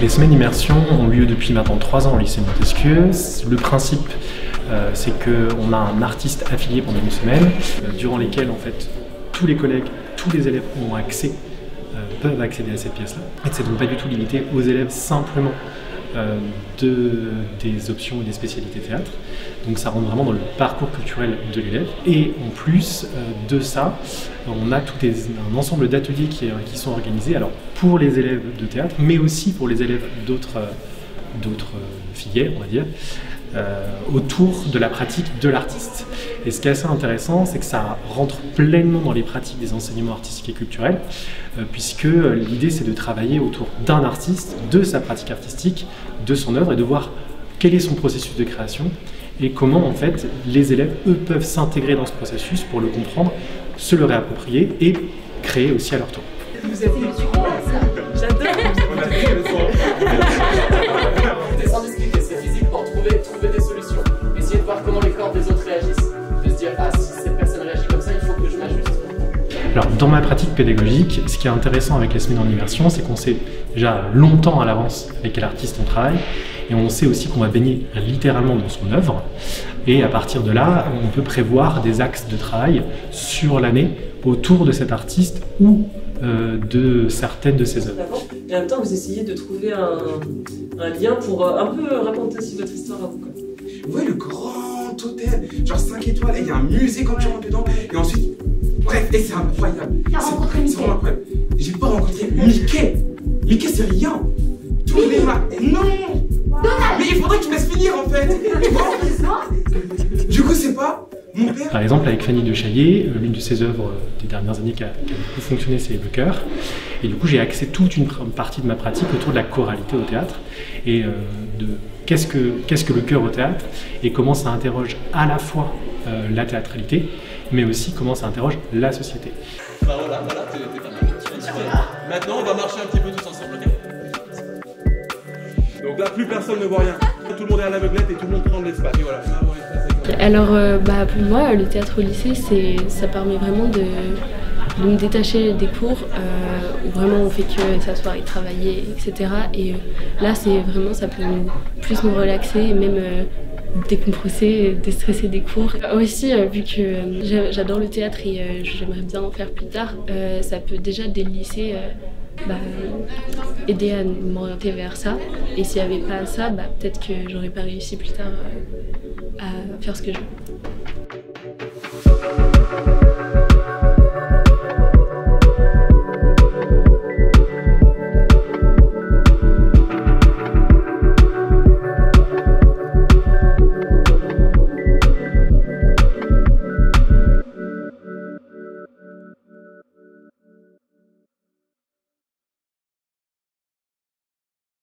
les semaines d'immersion ont lieu depuis maintenant 3 ans au lycée Montesquieu. Le principe, c'est qu'on a un artiste affilié pendant une semaine, durant lesquelles en fait tous les collègues, tous les élèves ont accès, peuvent accéder à cette pièce-là. Et c'est donc pas du tout limité aux élèves simplement des options et des spécialités théâtre. Donc ça rentre vraiment dans le parcours culturel de l'élève. Et en plus de ça, on a un ensemble d'ateliers qui sont organisés alors pour les élèves de théâtre, mais aussi pour les élèves d'autres filières, on va dire, autour de la pratique de l'artiste. Et ce qui est assez intéressant, c'est que ça rentre pleinement dans les pratiques des enseignements artistiques et culturels, puisque l'idée c'est de travailler autour d'un artiste, de sa pratique artistique, de son œuvre, et de voir quel est son processus de création et comment en fait les élèves, eux, peuvent s'intégrer dans ce processus pour le comprendre, se le réapproprier et créer aussi à leur tour. Vous êtes j'adore. Sans discuter, c'est physique pour trouver des solutions. Essayer de voir comment les corps des autres réagissent. De se dire, ah, si cette personne réagit comme ça, il faut que je m'ajuste. Alors, dans ma pratique pédagogique, ce qui est intéressant avec les semaines en immersion, c'est qu'on sait déjà longtemps à l'avance avec quel artiste on travaille, et on sait aussi qu'on va baigner littéralement dans son œuvre. Et à partir de là, on peut prévoir des axes de travail sur l'année autour de cet artiste ou de certaines de ses œuvres. Et en même temps, vous essayez de trouver un lien pour un peu raconter aussi votre histoire à vous. Vous voyez le grand hôtel, genre 5 étoiles, et il y a un musée quand tu rentres dedans, et ensuite, bref, et c'est incroyable. T'as rencontré Mickey? C'est incroyable. J'ai pas rencontré Mickey. Mickey, c'est rien. Tous les marques. Non. Mais il faudrait que tu me laisses finir en fait. Du coup, c'est pas mon père. Par exemple, avec Fanny de Chaillet, l'une de ses œuvres des dernières années qui a beaucoup fonctionné, c'est Le Chœur. Et du coup, j'ai axé toute une partie de ma pratique autour de la choralité au théâtre et de qu'est-ce que le chœur au théâtre et comment ça interroge à la fois la théâtralité, mais aussi comment ça interroge la société. Bah voilà, t'es pas mal. Maintenant, on va marcher un petit peu tous ensemble, ok? Donc là, plus personne ne voit rien. Tout le monde est à l'aveuglette et tout le monde prend de l'espace. Et voilà. Alors, pour moi, le théâtre au lycée, ça permet vraiment de me détacher des cours, où vraiment on fait que s'asseoir et travailler, etc. Et là, c'est vraiment, ça peut plus me relaxer et même décompresser, déstresser des cours. Aussi, vu que j'adore le théâtre et j'aimerais bien en faire plus tard, ça peut déjà dès le lycée aider à m'orienter vers ça. Et s'il n'y avait pas ça, peut-être que j'aurais pas réussi plus tard à faire ce que je veux.